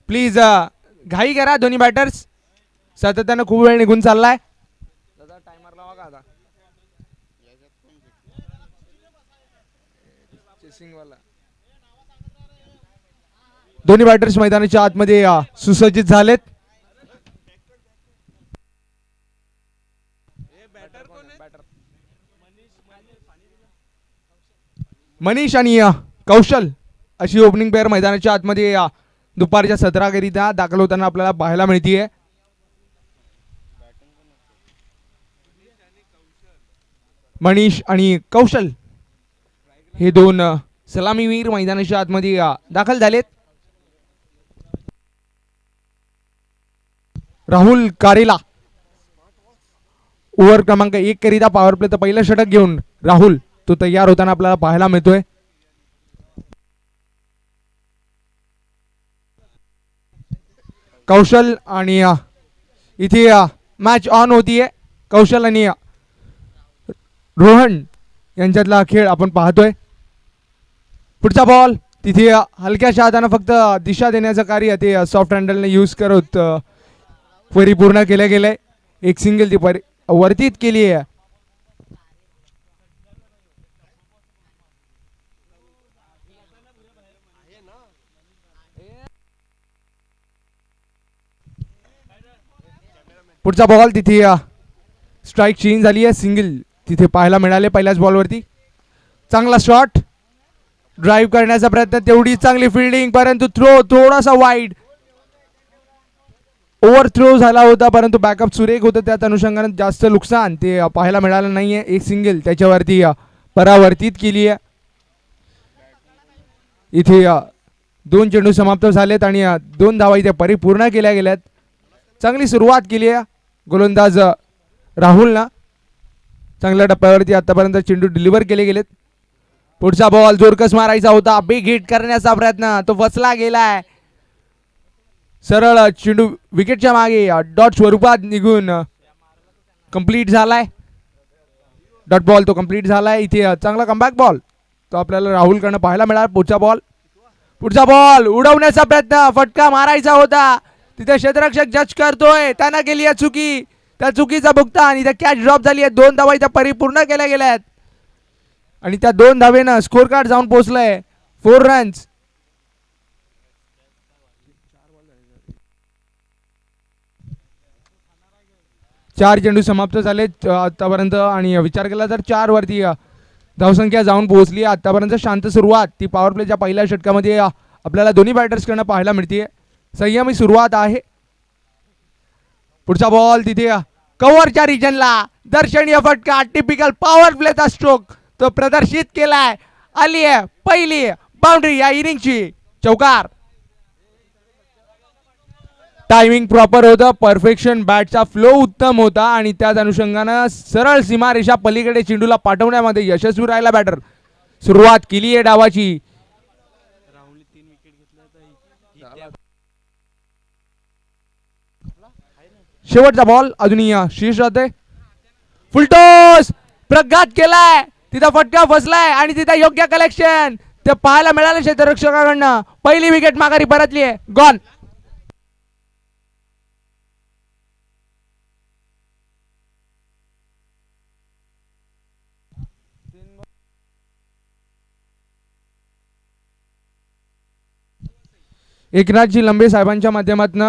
Please घाई करा दोन्ही बॅटर्स. सातत्यानं खूप वेळ निघून चाललाय. टायमर लावा का आता. दोन्ही बॅटर्स मैदानाच्या आतमध्ये सुसज्जित झालेत. मनीष आणि कौशल अशी ओपनिंग पेअर मैदानाच्या आतमध्ये दुपारच्या 17 करिता दाखल होताना आपल्याला पाहायला मिळतीये. मनीष आणि कौशल हे दोन सलामीवीर मैदानाच्या आतमध्ये दाखल झालेत. राहुल कारेला ओव्हर क्रमांक 1 करिता पॉवर प्लेचं पहिलं षटक घेऊन राहुल तो तयार होताना आपल्याला पाहायला मिळतोय. कौशल आणि इथे मॅच ऑन होतीये. कौशल आणि रोहन यांच्यातला खेळ आपण पाहतोय. पुढचा बॉल तिथे हलक्याच्या हाताने फक्त दिशा देण्याचं कार्य ते सॉफ्ट हँडलने यूज करत परिपूर्ण केलं गेलंय. एक सिंगल ती वर्तित केली आहे. पुढचा बॉल तिथे स्ट्राईक चेंज झाली आहे. सिंगल तिथे पाहायला मिळाले पहिल्याच बॉलवरती. चांगला शॉट ड्राईव्ह करण्याचा प्रयत्न तेवढी चांगली फिल्डिंग परंतु थ्रो थोडासा वाईड ओव्हर थ्रो झाला होता परंतु बॅकअप सुरेख होतं. त्याच अनुषंगाने जास्त नुकसान ते पाहायला मिळालं नाहीये. एक सिंगल त्याच्यावरती परावर्तित केली आहे. इथे 2 चेंडू समाप्त झालेत आणि 2 धावा इथे परिपूर्ण केल्या गेल्यात. चांगली सुरुवात केली आहे गोलंदाज राहुलनं. चांगल्या टप्प्यावरती आतापर्यंत चेंडू डिलिव्हर केले गेलेत. पुढचा बॉल जोरकस मारायचा होता. बिग हिट करण्याचा प्रयत्न तो फसला गेलाय. सरळ चेंडू विकेटच्या मागे डॉट स्वरूपात निघून कंप्लीट झालाय. डॉट बॉल तो कंप्लीट झालाय. इथे चांगला कमबॅक बॉल तो आपल्याला राहुलकडनं पाहायला मिळाला. पुढचा बॉल उडवण्याचा प्रयत्न फटका मारायचा होता. तिथे क्षेत्ररक्षक जज करतोय. त्यानं केली आहे चुकी. त्या चुकीचा भुगतान इथे कॅच ड्रॉप झाली आहे. 2 धावा इथे परिपूर्ण केल्या गेल्या आहेत आणि त्या 2 धावेनं स्कोर कार्ड जाऊन पोहोचलंय 4 रन्स. चार चेंडू समाप्त झाले आतापर्यंत आणि विचार केला तर 4 वरती धावसंख्या जाऊन पोहोचली. आतापर्यंत शांत सुरुवात ती पॉवर प्लेच्या पहिल्या षटकामध्ये आपल्याला दोन्ही बॅटर्सकडनं पाहायला मिळते. संयमी सुरुवात आहे. पुढचा बॉल तिथे कव्हरच्या रिजनला दर्शनीय फटका. टिपिकल पॉवर प्लेचा स्ट्रोक तो प्रदर्शित केलाय. आली आहे पहिली बाउंड्री या इनिंगची. चौकार. टायमिंग प्रॉपर होतं. परफेक्शन बॅटचा फ्लो उत्तम होता आणि त्याच अनुषंगानं सरळ सीमारेषा पलीकडे चेंडूला पाठवण्यामध्ये यशस्वी राहिला बॅटर. सुरुवात केली आहे डावाची. शेवटचा बॉल अजूनही शीर्ष राहते. फुलटॉस प्रघात केलाय. तिथं फटका फसलाय आणि तिथं योग्य कलेक्शन ते पाहायला मिळालं क्षेत्ररक्षकाकडनं. पहिली विकेट माघारी परतली आहे. गॉन. एकनाथजी लंबे साहेबांच्या माध्यमातून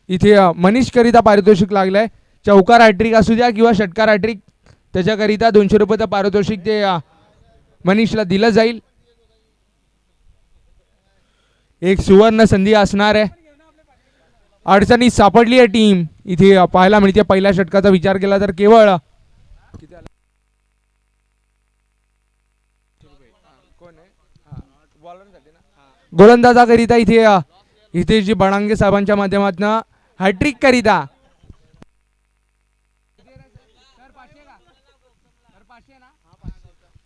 इथे मनीष करिता पारितोषिक लागलंय. चौकार हॅट्रिक असू द्या किंवा षटकार हॅट्रिक त्याच्याकरिता 200 रुपयाचं पारितोषिक ते मनीषला दिलं जाईल. एक सुवर्ण संधी असणार आहे. अडचणीत सापडली आहे टीम इथे पाहायला मिळते. पहिल्या षटकाचा विचार केला तर केवळ गोलंदाजाकरिता इथे जी बडांगे साहेबांच्या माध्यमातून हॅट्रिक करिता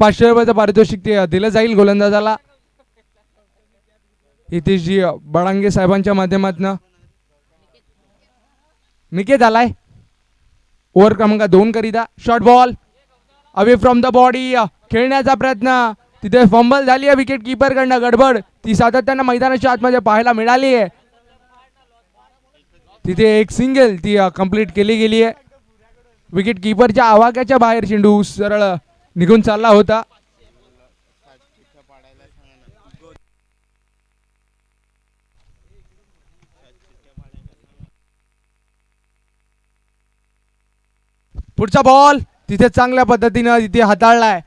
500 रुपयाचं पारितोषिक ते दिलं जाईल गोलंदाजाला. इथे जी बडांगे साहेबांच्या माध्यमातून निकेत आलाय ओव्हर क्रमांक 2 करिता. Short ball away from the body खेळण्याचा प्रयत्न. तिथे फंबल झाली आहे विकेट कीपर कडनं. गडबड ती सातत्यानं मैदानाच्या आतमध्ये पाहायला मिळाली आहे. तिथे एक सिंगल ती कंप्लीट केली गेली आहे. विकेट किपरच्या आवाक्याच्या बाहेर चेंडू सरळ निघून चालला होता. पुढचा बॉल तिथे चांगल्या पद्धतीनं तिथे हाताळलाय,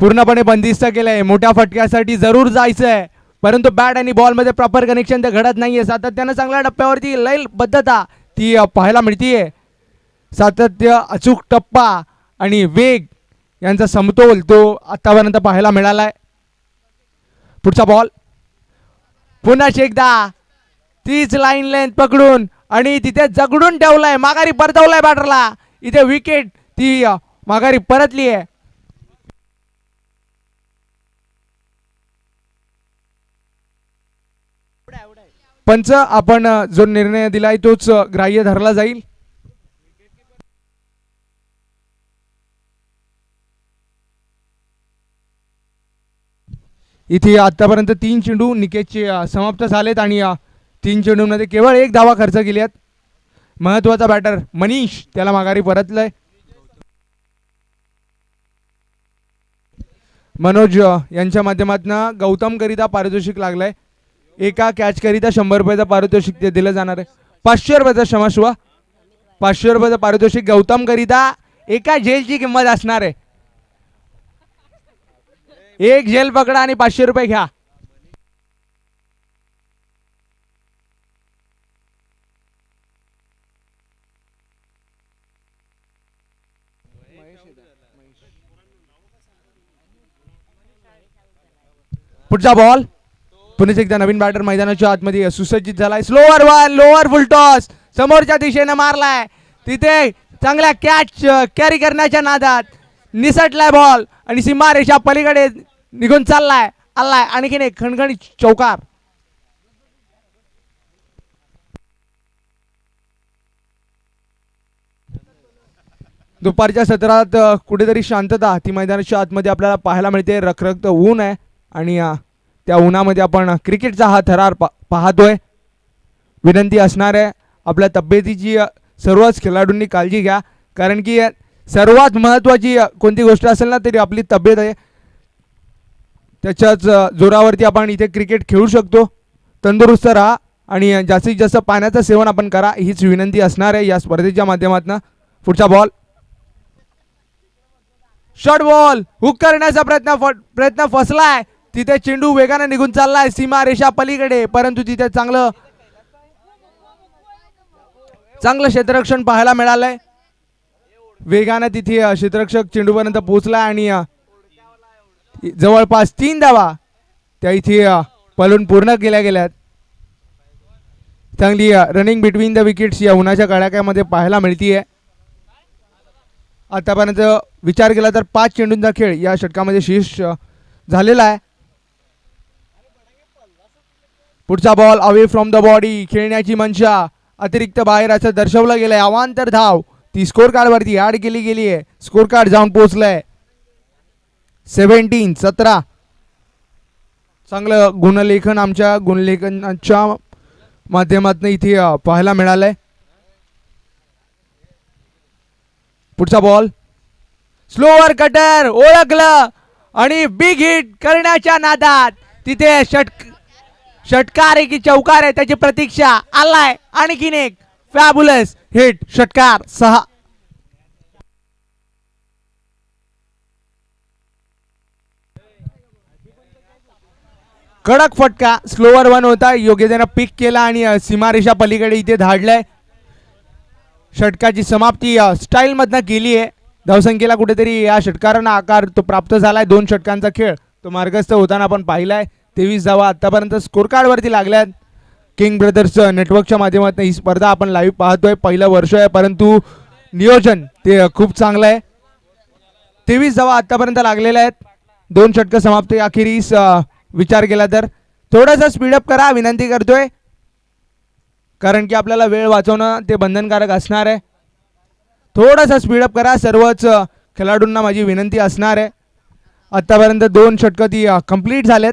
पूर्णपणे बंदिस्त केलंय. मोठ्या फटक्यासाठी जरूर जायचंय, परंतु बॅट आणि बॉल मध्ये प्रॉपर कनेक्शन ते घडत नाहीये. सातत्यानं चांगल्या टप्प्यावरती लयबद्धता ती पाहायला मिळतीये. सातत्य, अचूक टप्पा आणि वेग यांचा समतोल तो आतापर्यंत पाहायला मिळालाय. पुढचा बॉल पुन्हा एकदा तीच लाईन लेंथ पकडून आणि तिथे जगडून ठेवलाय, माघारी परतवलाय बॅटरला. इथे विकेट ती माघारी परतली आहे. पंच आपण जो निर्णय दिलाय तोच ग्राह्य धरला जाईल. इथे आतापर्यंत 3 चेंडू निकेशचे समाप्त झालेत आणि 3 चेंडूंमध्ये केवळ 1 धावा खर्च केल्यात. महत्वाचा बॅटर मनीष त्याला माघारी परतलाय. मनोज यांच्या माध्यमातून गौतम करिता पारितोषिक लागलाय. एका कॅच करिता 100 रुपयाचं पारितोषिक ते दिलं जाणार आहे. 500 रुपयाचं क्षमस्व, 500 रुपयाचं पारितोषिक गौतम करिता. एका झेलची किंमत असणार आहे. एक झेल पकडा आणि 500 रुपये घ्या. पुढचा बॉल पुन्हा एकदा नवीन बॅटर मैदानाच्या आतमध्ये सुसज्जित झालाय. स्लोअर वन, लोअर फुल टॉस समोरच्या दिशेने मारलाय. तिथे चांगल्या कॅच कॅरी करण्याच्या नादात निसटलाय बॉल आणि सीमारेषा पलीकडे निघून चाललाय. आलाय आणखीन एक खणखणीत चौकार. दुपारच्या सत्रात कुठेतरी शांतता ती मैदानाच्या आतमध्ये आपल्याला पाहायला मिळते. रखरखत ऊन आहे आणि त्या उन्हामध्ये आपण क्रिकेटचा हा थरार पाहतोय. विनंती असणार आहे आपल्या तब्येतीची सर्वच खेळाडूंनी काळजी घ्या, कारण की सर्वात महत्त्वाची कोणती गोष्ट असेल ना तरी आपली तब्येत आहे. त्याच्याच जोरावरती आपण इथे क्रिकेट खेळू शकतो. तंदुरुस्त राहा आणि जास्तीत जास्त पाण्याचं सेवन आपण करा, हीच विनंती असणार आहे या स्पर्धेच्या माध्यमातून. पुढचा बॉल शॉर्ट बॉल हुक करण्याचा प्रयत्न फसलाय. तिथे चेंडू वेगाने निघून चाललाय सीमारेषा पलीकडे, परंतु तिथे चांगलं क्षेत्ररक्षण पाहायला मिळालंय. वेगाने तिथे क्षेत्ररक्षक चेंडूपर्यंत पोहोचलाय आणि जवळपास 3 धावा त्या इथे पळून पूर्ण केल्या गेल्यात. चांगली रनिंग बिटवीन द विकेट्स या उन्हाच्या कडाक्यामध्ये पाहायला मिळतीये. आतापर्यंत विचार केला तर 5 चेंडूंचा खेळ या षटकामध्ये शीर्ष झालेला आहे. पुढचा ball away from the body, खेळण्याची मनशा अतिरिक्त बाहेर असं दर्शवलं गेलंय. अवांतर धाव ती स्कोर कार्ड वरती ऍड केली गेली आहे. स्कोर कार्ड जाऊन पोहोचलंय 17-17. चांगलं गुणलेखन आमच्या गुणलेखनाच्या माध्यमातून इथे पाहायला मिळालंय. पुढचा बॉल स्लोअर कटर ओळखलं आणि बिग हिट करण्याच्या नादात तिथे षटकार आहे की चौकार आहे त्याची प्रतीक्षा. आलाय आणखीन एक फॅब्युलस हिट, षटकार 6. कडक फटका स्लोअर वन होता, योग्य त्यानं पिक केला आणि सीमारेषा पलीकडे इथे धाडलाय. षटकाची समाप्ती स्टाईल मधनं केली आहे. धावसंख्येला कुठेतरी या षटकारांना आकार तो प्राप्त झालाय. 2 षटकांचा खेळ तो मार्गस्थ होताना आपण पाहिलाय. 23 धावा आतापर्यंत स्कोर कार्ड वरती लागल्यात. किंग ब्रदर्स नेटवर्कच्या माध्यमातून ही स्पर्धा आपण लाईव्ह पाहतोय. पहिलं वर्ष आहे परंतु नियोजन ते खूप चांगलं आहे. 23 धावा आतापर्यंत लागलेल्या आहेत. 2 षटक समाप्ती अखेरीस विचार केला तर थोडंसं स्पीडअप करा विनंती करतोय, कारण की आपल्याला वेळ वाचवणं ते बंधनकारक असणार आहे. थोडंसं स्पीडअप करा, सर्वच खेळाडूंना माझी विनंती असणार आहे. आतापर्यंत 2 षटकं ती कंप्लीट झालेत.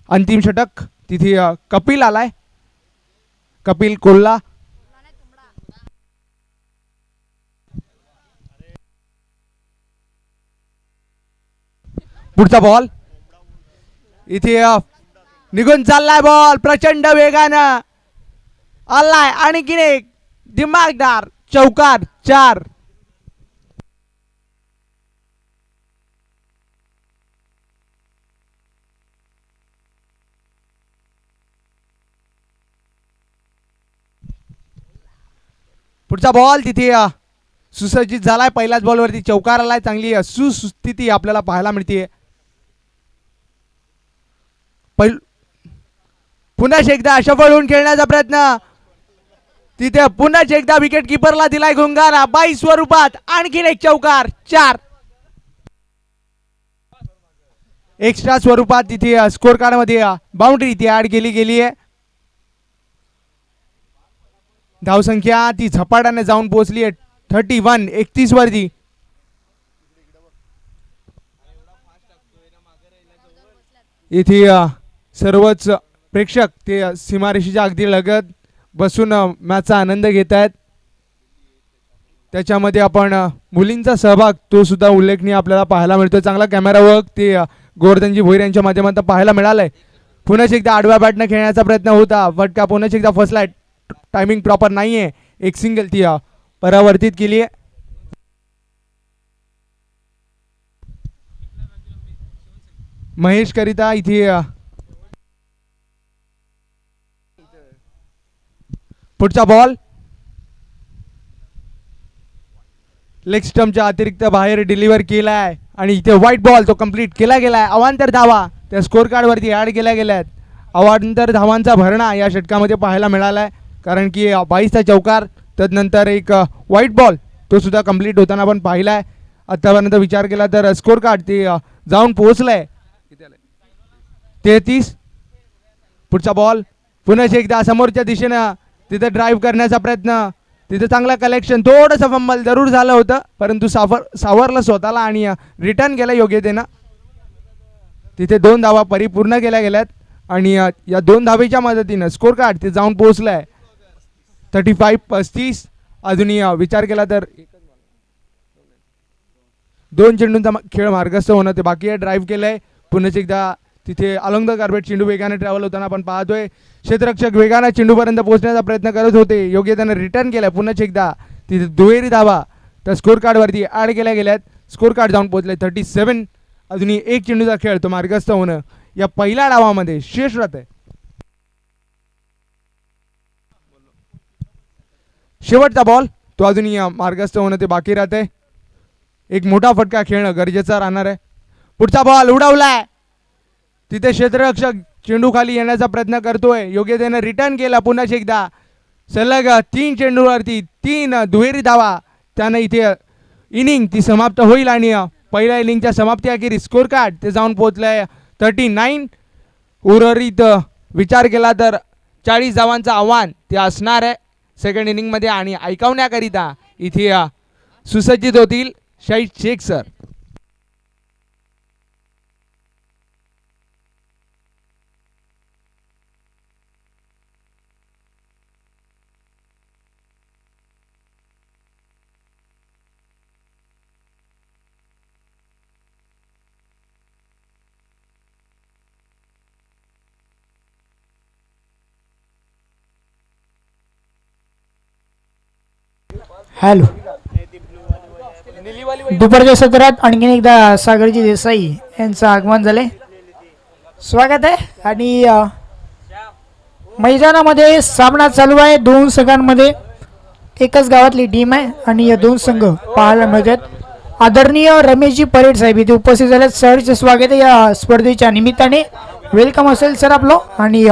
अंतिम षटक तिथे कपिल आलाय. कपिल कोल्हा. पुढचा बॉल इथे निघून चाललाय बॉल प्रचंड वेगानं आलाय आणखीन एक दिमागदार चौकार 4. पुढचा बॉल तिथे सुसज्जित झालाय पहिल्याच बॉलवरती चौकार आलाय. चांगली सुस्थिती आपल्याला पाहायला मिळते. पुन्हा एकदा सफल होऊन खेळण्याचा प्रयत्न तिथे पुन्हा एकदा विकेट किपरला दिलाय गुंगारा बाई स्वरूपात आणखीन एक चौकार 4. एक्स्ट्रा स्वरूपात तिथे स्कोर कार्ड मध्ये बाउंड्री ती ऍड केली गेली आहे. धावसंख्या ती झपाट्याने जाऊन पोहोचली आहे 31 31 वरती. इथे सर्वच प्रेक्षक ते सीमारेषेच्या अगदी लगत बसून मॅचचा आनंद घेत आहेत. त्याच्यामध्ये आपण मुलींचा सहभाग तो सुद्धा उल्लेखनीय आपल्याला पाहायला मिळतो. चांगला कॅमेरा वर्क ते गोवर्धनजी भोईर यांच्या माध्यमातून पाहायला मिळालंय. पुन्हा एकदा आडव्या बॅटने खेळण्याचा प्रयत्न होता. फटका पुन्हा एकदा फसलाय. टायमिंग प्रॉपर नाहीये. एक सिंगल ती परावर्तित केली आहे. महेश करिता इथे पुढचा बॉल लेग स्टंपच्या अतिरिक्त बाहेर डिलिव्हर केलाय आणि इथे व्हाईट बॉल तो कंप्लीट केला गेलाय. अवांतर धावा त्या स्कोर कार्ड वरती ऍड केल्या गेल्यात. अवांतर धावांचा भरणा या षटकामध्ये पाहायला मिळालाय कारण की 22चा चौकार तदनंतर एक व्हाईट बॉल तो सुद्धा कंप्लीट होताना आपण पाहिलाय. आतापर्यंत विचार केला तर स्कोर कार्ड ते जाऊन पोहोचलंय 33. पुढचा बॉल पुन्हा एकदा समोरच्या दिशेनं तिथे ड्राईव्ह करण्याचा प्रयत्न तिथे चांगला कलेक्शन थोडंसं फंबल जरूर झालं होतं परंतु सावरलं स्वतःला आणि रिटर्न केलं योग्यतेनं. तिथे 2 धावा परिपूर्ण केल्या गेल्यात आणि या 2 धावेच्या मदतीनं स्कोर कार्ड ते जाऊन पोहोचलंय 35-35. अजूनही विचार केला तर 2 चेंडूंचा खेळ मार्गस्थ होणं ते बाकी आहे. ड्राईव्ह केलंय पुन्हा एकदा तिथे अलॉंग द कार्पेट चेंडू वेगाने ट्रॅव्हल होताना आपण पाहतोय. क्षेत्ररक्षक वेगाने चेंडूपर्यंत पोहोचण्याचा प्रयत्न करत होते. योग्य त्यानं रिटर्न केलाय. पुन्हा एकदा तिथे दुहेरी धावा त्या स्कोर कार्डवरती ॲड केल्या गेल्यात. स्कोर कार्ड जाऊन पोहोचले 37. अजूनही एक चेंडूचा खेळ तो मार्गस्थ होणं या पहिल्या डावामध्ये शेष राहत आहे. शेवटचा बॉल तो अजूनही मार्गस्थ होणं ते बाकी राहते. एक मोठा फटका खेळणं गरजेचं राहणार आहे. पुढचा बॉल उडवलाय. तिथे क्षेत्ररक्षक चेंडू खाली येण्याचा प्रयत्न करतोय. योग्यतेनं रिटर्न केला. पुन्हा एकदा सलग 3 चेंडूवरती 3 दुहेरी धावा त्यानं इथे इनिंग ती समाप्त होईल आणि पहिल्या इनिंगच्या समाप्ती अखेरीस स्कोर कार्ड ते जाऊन पोहोचलंय 39. उर्वरित विचार केला तर 40 धावांचं आव्हान ते असणार आहे सेकंड इनिंगमध्ये आणि ऐकवण्याकरिता इथे सुसज्जित होतील शाहिद शेख सर. हॅलो. दुपारच्या सत्रात आणखीन एकदा सागरजी देसाई यांचं आगमन झाले. स्वागत आहे. आणि मैदानामध्ये सामना चालू आहे. 2 संघांमध्ये एकच गावातली टीम आहे आणि या 2 संघ पाहायला मिळतात. आदरणीय रमेशजी परेड साहेब इथे उपस्थित झाले. सरचे स्वागत आहे या स्पर्धेच्या निमित्ताने. वेलकम असेल सर आपलं. आणि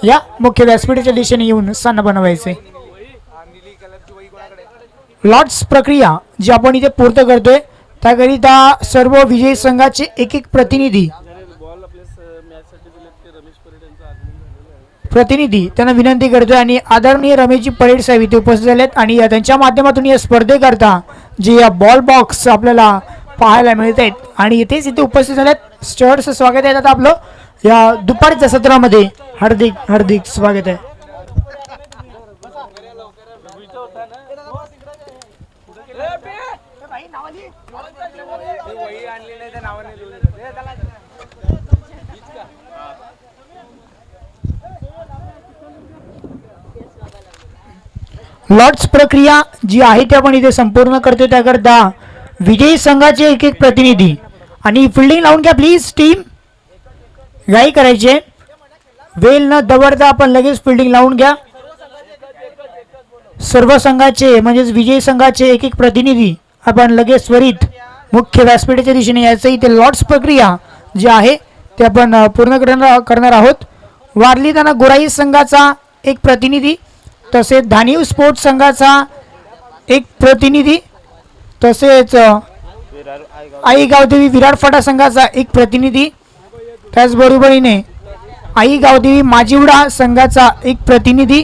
या मुख्य व्यासपीठाच्या दिशेने येऊन स्थान बनवायचे. लॉट्स प्रक्रिया जी आपण इथे पूर्ण करतोय त्याकरिता सर्व विजयी संघाचे एक प्रतिनिधी त्यांना विनंती करतोय आणि आदरणीय रमेशजी परेड साहेब इथे उपस्थित झालेत आणि त्यांच्या माध्यमातून या स्पर्धेकरता जे या बॉल बॉक्स आपल्याला पाहायला मिळत आहेत आणि इथेच इथे उपस्थित झालेत. स्टर्स स्वागत आहे आता आपलं या दुपारच्या सत्रामध्ये. हार्दिक हार्दिक स्वागत आहे. लॉट्स प्रक्रिया जी आहे ती आपण इथे संपूर्ण करतो. त्याकरता विजयी संघाचे एक एक प्रतिनिधी आणि फिल्डिंग लावून घ्या प्लीज टीम. घाई करायचे, वेल न दवडता आपण लगेच फिल्डिंग लावून घ्या. सर्व संघाचे म्हणजेच विजयी संघाचे एक एक प्रतिनिधी आपण लगेच त्वरित मुख्य व्यासपीठाच्या दिशेने यायचं. इथे लॉट्स प्रक्रिया जी आहे ते आपण पूर्ण करणार आहोत. वारली त्यांना गोराई संघाचा एक प्रतिनिधी, तसेच धानिव स्पोर्ट्स संघाचा एक प्रतिनिधी, तसेच आई गावदेवी विराट फाटा संघाचा एक प्रतिनिधी, त्याचबरोबरीने आई गावदेवी माजिवडा संघाचा एक प्रतिनिधी,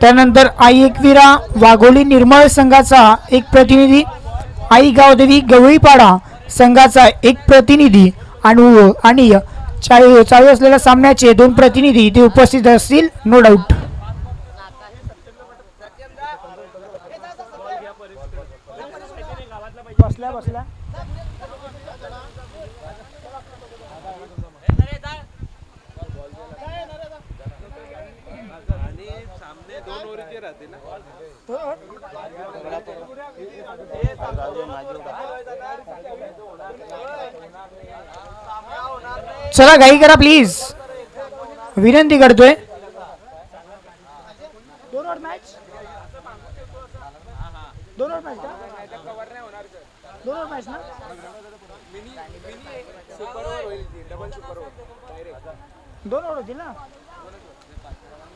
त्यानंतर आई एकविरा वाघोली निर्मळ संघाचा एक प्रतिनिधी, आई गावदेवी गवळीपाडा संघाचा एक प्रतिनिधी आणि चालू असलेल्या सामन्याचे 2 प्रतिनिधी ते उपस्थित असतील नो डाऊट. चला घाई करा प्लीज, विनंती करतोय.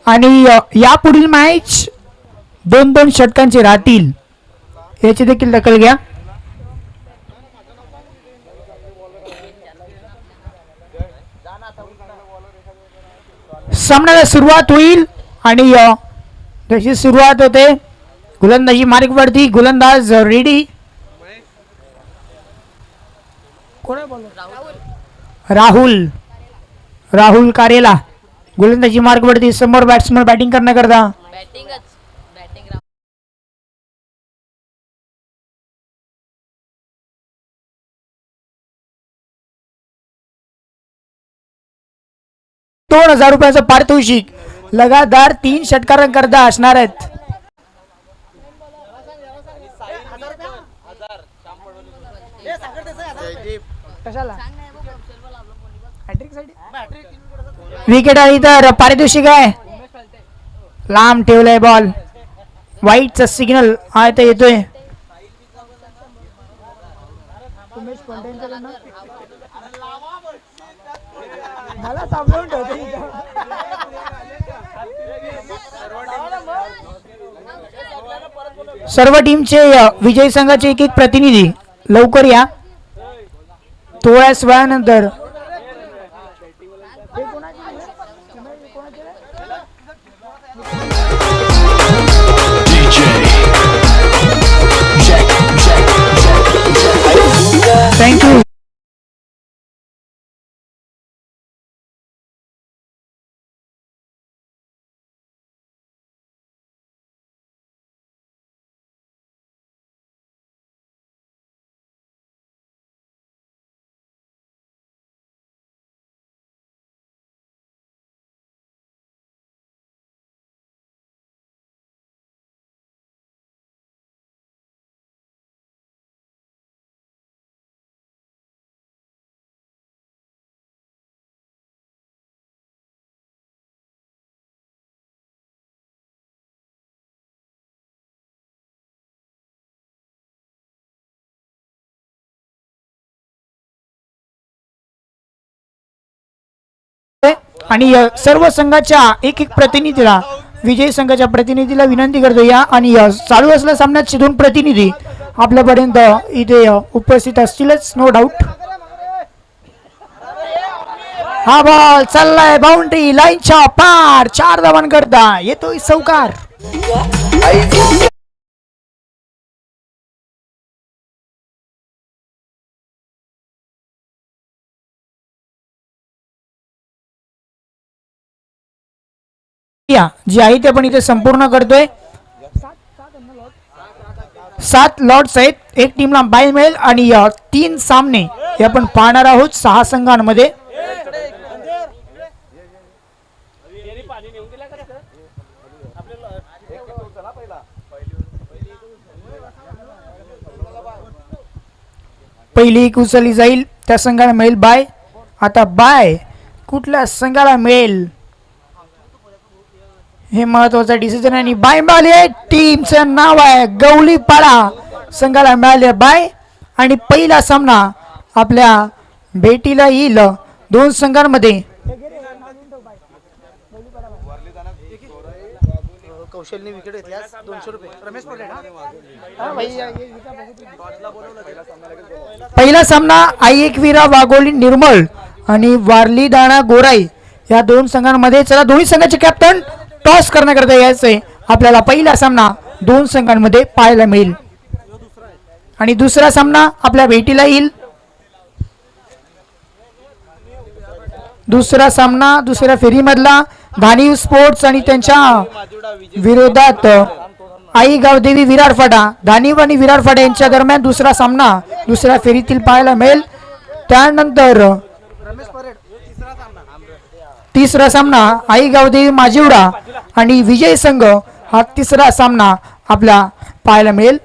आणि या पुढील मॅच 2-2 षटकांचे राहतील, याची देखील दखल घ्या. सामन्याला सुरुवात होईल आणि जशी सुरुवात होते गोलंदाजी मार्गवरती, गोलंदाज रेडी. राहुल कारेला गोलंदाजी मार्गवरती, समोर बॅट्समन बॅटिंग करण्याकरता. ₹2,000 पारितोषिक लगातार 3 षटकांकरता असणार आहेत. विकेट आली तर पारितोषिक आहे. लांब ठेवलाय बॉल, वाईटचा सिग्नल आता येतोय. सर्व टीमचे विजयी संघाचे एक एक प्रतिनिधी लवकर या, थोड्याच वेळानंतर. थँक्यू. आणि सर्व संघाच्या एक एक प्रतिनिधीला, विजयी संघाच्या प्रतिनिधीला विनंती करतो या. आणि चालू असलेल्या सामन्याचे 2 प्रतिनिधी आपल्यापर्यंत इथे उपस्थित असतीलच नो डाऊट. हा बॉल चाललाय बाउंड्री लाईनच्या पार, 4 धावांकरता येतोय चौकार. जी आहे ते आपण इथे संपूर्ण करतोय. 7 लॉट्स आहेत, एक टीमला बाय मिळेल आणि 3 सामने हे आपण पाहणार आहोत 6 संघांमध्ये. पहिली एक उचलली जाईल त्या संघाला मिळेल बाय. आता बाय कुठल्या संघाला मिळेल हे महत्वाचा डिसिजन. आणि बाय मिळाली टीमचं नाव आहे गवळीपाडा संघाला मिळाले बाय. आणि पहिला सामना आपल्या भेटीला येईल दोन संघांमध्ये. कौशलने विकेट घेतल्यास 200 रुपये. रमेश पहिला सामना आई एकविरा वाघोली निर्मळ आणि वारली दाणा गोराई या दोन संघांमध्ये. चला दोन्ही संघाचे कॅप्टन टॉस करण्याकरता यायचंय आपल्याला. पहिला सामना दोन संघांमध्ये पाहायला मिळेल. आणि दुसरा सामना आपल्या भेटीला येईल. दुसरा सामना दुसऱ्या फेरीमधला धानी स्पोर्ट्स आणि त्यांच्या विरोधात आई गावदेवी विरार फाटा. धानीव आणि विरार फाटा यांच्या दरम्यान दुसरा सामना दुसऱ्या फेरीतील पाहायला मिळेल. त्यानंतर तिसरा सामना आई गावदेवी माजिवडा आणि विजय संघ हा तिसरा सामना आपला पाहायला मिळेल.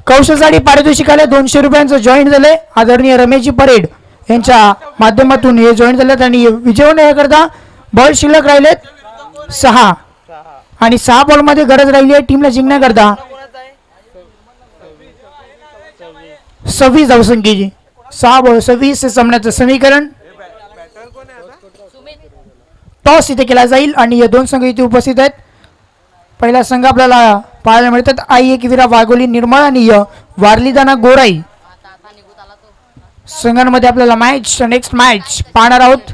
कौशलसाठी पारितोषिकाला 200 रुपयांचं जॉईन झाले. आदरणीय रमेशजी परेड यांच्या माध्यमातून हे जॉईन झालेत. आणि विजय करता बॉल शिल्लक राहिलेत 6 आणि 6 बॉल मध्ये गरज राहिली आहे टीमला जिंकण्याकरता 26 धावसंख्येची. 6 बॉल 26 हे सामन्याचं समीकरण. टॉस इथे केला जाईल आणि या दोन संघ इथे उपस्थित आहेत. पहिला संघ आपल्याला पाहायला मिळतात आई एकविरा वाघोली निर्मळ आणि वारलीदाना गोराई संघांमध्ये आपल्याला मॅच नेक्स्ट मॅच पाहणार आहोत.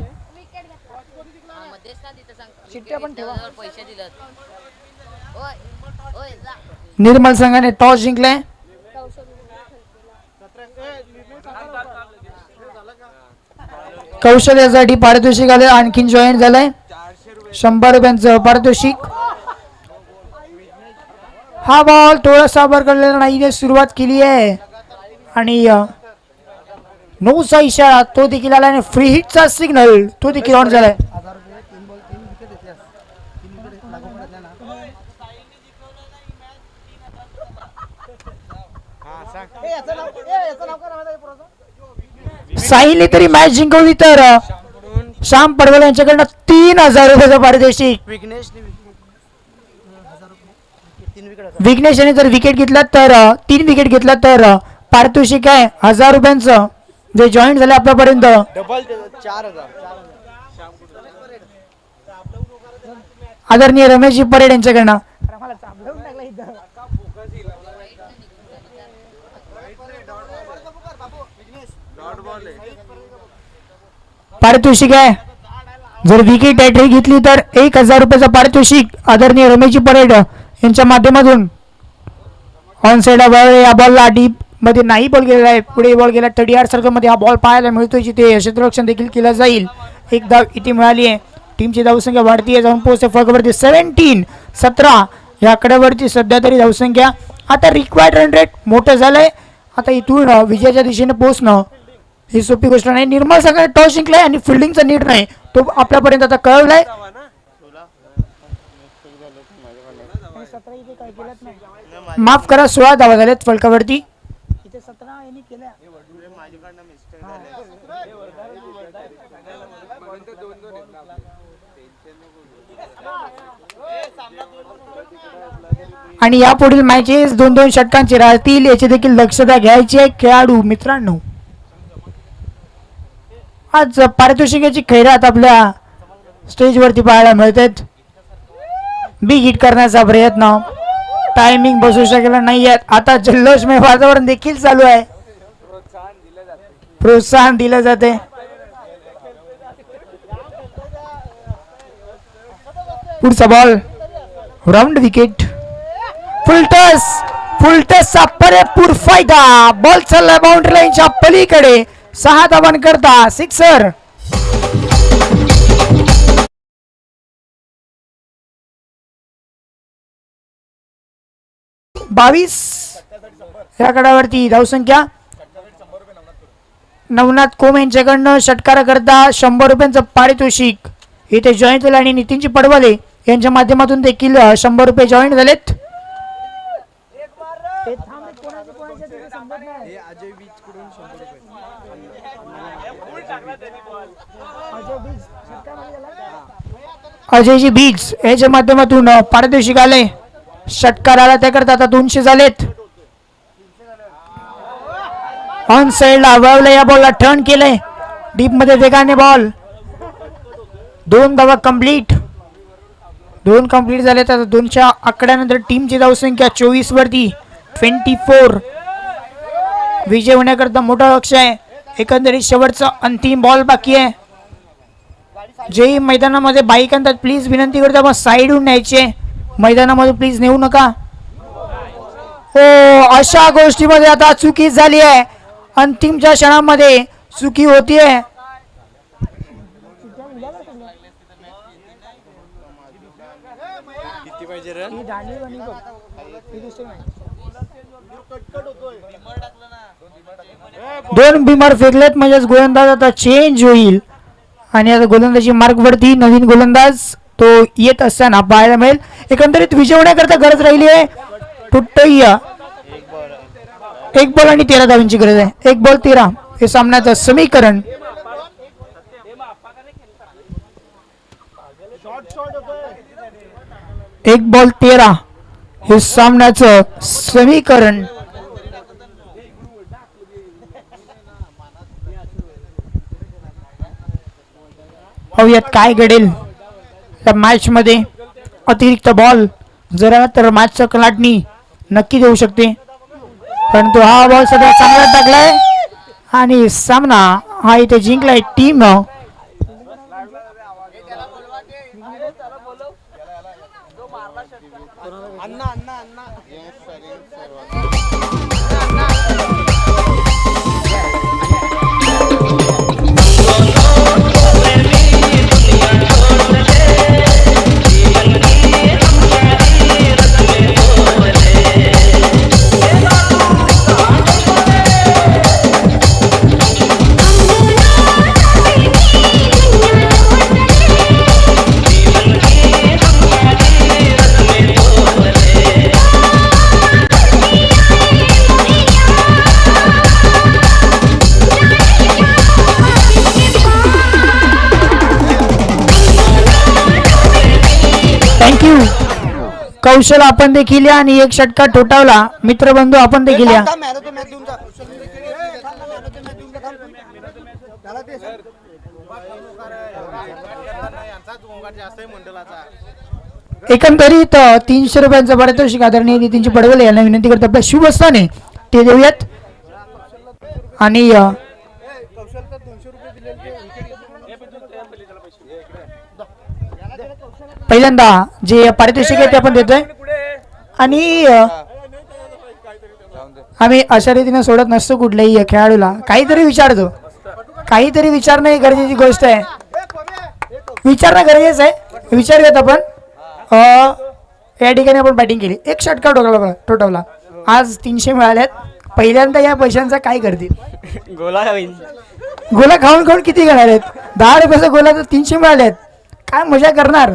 निर्मल संघाने टॉस जिंकलाय. कौशल्यासाठी पारितोषिक आले आणखीन जॉईन झालंय 100 रुपयांचं पारितोषिक. हा बॉल थोडासा वर करलेला नाहीने सुरुवात केली आहे आणि 9चा इशारा तो देखील आला आणि फ्री हिटचा सिग्नल तो देखील ऑन झालाय. साईने तरी मॅच जिंकवली तर श्याम पडवल यांच्याकडनं 3000 रुपयाचं पारितोषिक. विघ्नेश याने जर विकेट घेतला तर 3 विकेट घेतला तर पारितोषिक आहे 1000 रुपयांचं जे जॉईन झाले आपल्यापर्यंत. आदरणीय रमेशजी परेड यांच्याकडनं पारितोषिक आहे. जर विकेट हॅट्रिक घेतली तर 1000 रुपयाचं पारितोषिक आदरणीय रमेशजी परेड यांच्या माध्यमातून. ऑन साइड या बॉलला डीप मध्ये नाही बॉल गेलेला आहे. पुढे बॉल गेला 30 सर्कल मध्ये हा बॉल पाहायला मिळतोय जिथे क्षेत्ररक्षण देखील केलं जाईल. एक धाव इथे मिळाली आहे. टीमची धावसंख्या वाढतीये जाऊन पोहोचते फळकावरती 17 या आकड्यावरती सध्या तरी धावसंख्या. आता रिक्वायर्ड रन रेट मोठं झालंय. आता इथून विजयाच्या दिशेने पोहोचणं ही सोपी गोष्ट नाही. निर्मळ संघाने टॉस जिंकलाय आणि फिल्डिंगचा नीट नाही तो आपल्यापर्यंत आता कळवलाय. माफ करा 16 धावा झाल्यात फलकावरती. आणि यापुढील मॅचेस 2-2 षटकांचे राहतील याची देखील दक्षता घ्यायची आहे खेळाडू मित्रांनो. आज पारितोषिकाची खैरात आपल्या स्टेजवरती पाहायला मिळतात. बिग हिट करण्याचा प्रयत्न टायमिंग बसू शकला नाहीये. आता जल्लोषमय वातावरण देखील चालू आहे. प्रोत्साहन दिलं जाते. पुढचा बॉल राऊंड विकेट फुलटसचा पुरेपूर फायदा. बॉल चालला बाउंड्री लाईनच्या पलीकडे 6 धावांकरता सिक्सर. या गडावरती धावसंख्या नवनाथ कोम यांच्याकडनं षटकार करता 100 रुपयांचं पारितोषिक इथे जॉईंट झालं आणि नितीनजी पडवले यांच्या माध्यमातून देखील 100 रुपये जॉईंट झालेत. अजयजी बीज याच्या माध्यमातून पारितोषिक आले. षटकार आला त्याकरता आता 200 झालेत. ऑन साइडला वळवलं, या बॉलला टर्न केलंय डीप मध्ये वेगाने बॉल. 2 धावा कंप्लीट. 2 कंप्लीट झाले तर 2च्या आकड्यानंतर टीमची धावसंख्या 24 वरती 24. विजय होण्याकरता मोठा लक्ष आहे. एकंदरीत शेवटचा अंतिम बॉल बाकी आहे. जे मैदानामध्ये बाईक आणतात प्लीज विनंती करतो आपण साईडहून न्यायचे, मैदानामध्ये प्लीज नेऊ नका. हो, अशा गोष्टीमध्ये आता चुकी झाली आहे. अंतिमच्या क्षणामध्ये चुकी होतीये. दोन बिमार फेकलेत म्हणजेच गोलंदाज आता चेंज होईल आणि आता गोलंदाजी मार्ग वरती नवीन गोलंदाज तो येत असताना पाहायला मिळेल. एकंदरीत विजय होण्याकरता गरज राहिली आहे टुट्टय्या. 1 बॉल आणि 13 धावांची गरज आहे. 1 बॉल 13 हे सामन्याचं समीकरण. एक बॉल 13 हे सामन्याचं समीकरण. पाहूयात काय घडेल या मॅच मध्ये. अतिरिक्त बॉल जरा तर मॅचचं कलाटणी नक्की देऊ शकते, परंतु हा बॉल सध्या चांगला टाकलाय आणि सामना हा इथे जिंकलाय टीम. थँक्यू कौशल आपण देखील या आणि 1 षटकार ठोठावला. मित्रबंधू आपण देखील या. एकंदरीत 300 रुपयांचं पारितोषिक आदरणीय नितीनजी पडवले यांना विनंती करतो आपल्या शुभस्थाने ते देऊयात. आणि पहिल्यांदा जे पारितोषिक आहे ते आपण देतोय आणि आम्ही अशा रीतीने सोडत नसतो कुठल्याही खेळाडूला. काहीतरी विचारतो, काहीतरी विचारणं ही गरजेची गोष्ट आहे. विचारणं गरजेचं आहे. विचारूयात आपण. या ठिकाणी आपण बॅटिंग केली, 1 षटकार ठोठावला. आज 300 मिळाल्यात. पहिल्यांदा या पैशांचा काय करतील? गोला गोला खाऊन खाऊन किती घेणार आहेत? 10 रुपयाचा गोला तर 300 मिळाल्यात. काय मजा करणार?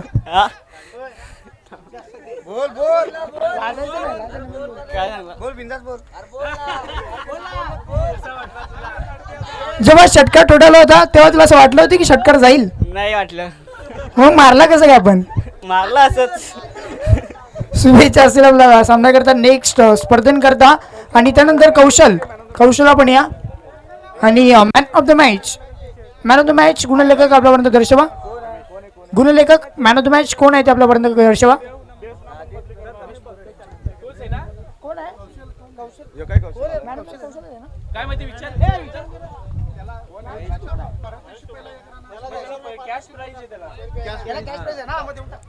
जेव्हा षटकार ठोठावला होता तेव्हा तुला असं वाटलं होतं की षटकार जाईल? नाही वाटलं. मग मारला कसं काय आपण? मारला असंच. शुभेच्छा असेल आपल्याला सामना करता नेक्स्ट स्पर्धेकरता. आणि त्यानंतर कौशल आपण या आणि मॅन ऑफ द मॅच गुणलेखक आपल्यापर्यंत दर्शवा. गुणलेखक मॅन ऑफ द मॅच कोण आहे ते आपल्यापर्यंत दर्शवा.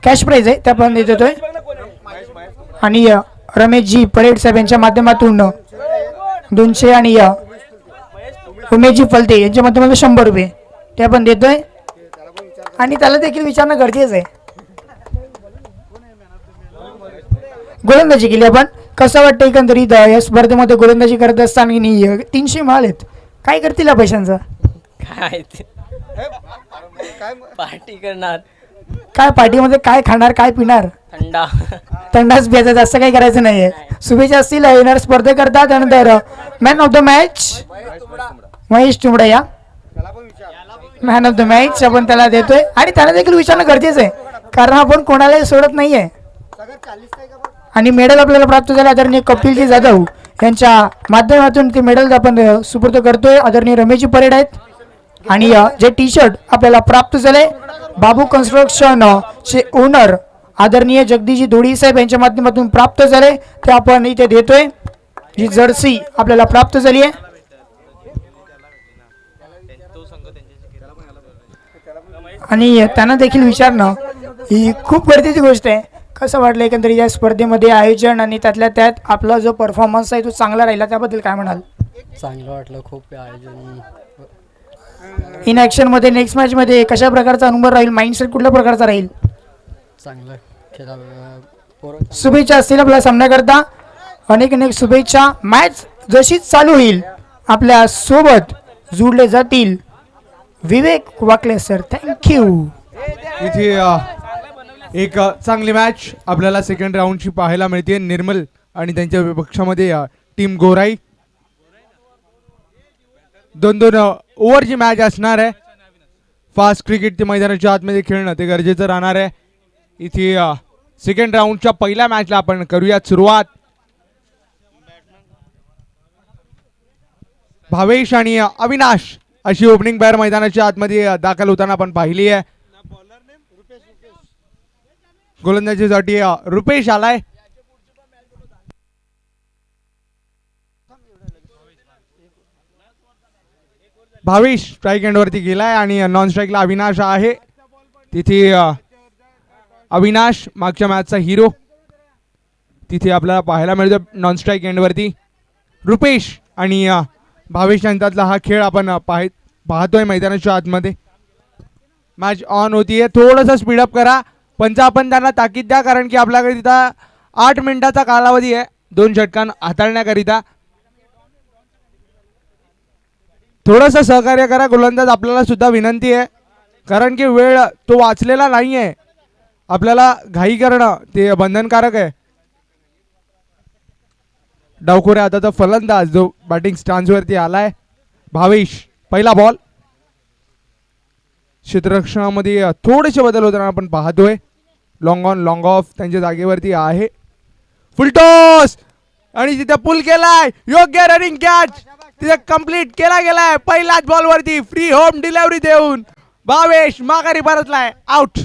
कॅश प्राइज आहे त्या पण देतोय. आणि रमेशजी परेड साहेब यांच्या माध्यमातून 200 आणि उमेशजी फलते यांच्या माध्यमातून 100 रुपये ते आपण देतोय. आणि त्याला देखील विचारणं गरजेचं आहे. गोलंदाजी केली आपण. कसं वाटतं एकंदरीत या स्पर्धेमध्ये गोलंदाजी करत असताना 300 मिळालेत? काय करतील या पैशांचं? काय ते पार्टी करणार काय पार्टीमध्ये काय खाणार काय पिणार? थंडा थंडाच प्यायचा, जास्त काही करायचं नाहीये. शुभेच्छा असतील येणार स्पर्धेकरता. त्यानंतर man of the match Mahesh Tumbade या मॅन ऑफ द मॅच आपण त्याला देतोय आणि त्याला देखील विचारणं गरजेचं आहे, कारण आपण कोणालाही सोडत नाहीये. आणि मेडल आपल्याला प्राप्त झालं आदरणीय कपिलजी जाधव यांच्या माध्यमातून ते मेडल आपण सुपूर्द करतोय. आदरणीय रमेशजी परेड आहेत. आणि जे टी शर्ट आपल्याला प्राप्त झाले बाबू कन्स्ट्रक्शन चे ओनर आदरणीय जगदीशजी दोडी साहेब यांच्या माध्यमातून प्राप्त झाले ते आपण इथे देतोय. ही जर्सी आपल्याला प्राप्त झाली आहे. आणि त्यांना देखील विचारणं ही खूप गरजेची गोष्ट आहे. कसं वाटलं एकंदरीत या स्पर्धेमध्ये आयोजन आणि त्यातल्या त्यात आपला जो परफॉर्मन्स आहे तो चांगला राहिला, त्याबद्दल काय म्हणाल? चांगलं वाटलं खूप आयोजन. इन ॲक्शन मध्ये नेक्स्ट मॅच मध्ये कशा प्रकारचा अनुभव राहील, माइंडसेट कुठल्या प्रकारचा राहील? चांगलं खेळा शुभेच्छा असतील आपल्या सामन्याकरता. अनेक अनेक शुभेच्छा. मॅच जशी चालू होईल आपल्या सोबत जुळले जातील विवेक वाकले सर. थँक्यू. इथे एक चांगली मॅच आपल्याला सेकंड राऊंडची पाहायला मिळते. निर्मल आणि त्यांच्या विपक्षामध्ये टीम गोराई. 2-2 ओव्हरची मॅच असणार आहे. फास्ट क्रिकेट ते मैदानाच्या आतमध्ये खेळणं ते गरजेचं राहणार आहे. इथे सेकंड राऊंडच्या पहिल्या मॅचला आपण करूयात सुरुवात. भावेश आणि अविनाश अशी ओपनिंग पेअर मैदानाच्या आतमध्ये दाखल होताना आपण पाहिली आहे. गोलंदाजीसाठी रुपेश आलाय. भावेश स्ट्राईक एंडवरती गेलाय आणि नॉन स्ट्राईकला अविनाश आहे. तिथे अविनाश मागच्या मॅचचा हिरो तिथे आपल्याला पाहायला मिळतो. नॉन स्ट्राईक एंडवरती रुपेश आणि भावेश यांच्यातला हा खेळ आपण पाहतोय मैदानाच्या आतमध्ये. मॅच ऑन होतीये. थोडंसं स्पीडअप करा. आपण त्यांना ताकीद द्या, कारण की आपल्याकडे तिथं 8 मिनिटाचा कालावधी आहे 2 षटकां हाताळण्याकरिता. थोडंसं सहकार्य करा गोलंदाज, आपल्याला सुद्धा विनंती आहे, कारण की वेळ तो वाचलेला नाही आहे. आपल्याला घाई करणं ते बंधनकारक आहे. डावखोऱ्या हाताचा फलंदाज जो बॅटिंग स्टान्सवरती आलाय भावेश. पहिला बॉल. क्षेत्ररक्षणामध्ये थोडेसे बदल होताना आपण पाहतोय. लॉंग ऑन लॉंग ऑफ त्यांच्या जागेवरती आहे. फुलटॉस आणि तिथे पुल केलाय. योग्य रनिंग कॅच तिथे कंप्लीट केला गेलाय. पहिल्याच बॉलवरती फ्री होम डिलिव्हरी देऊन भावेश माघारी परतलाय. आउट.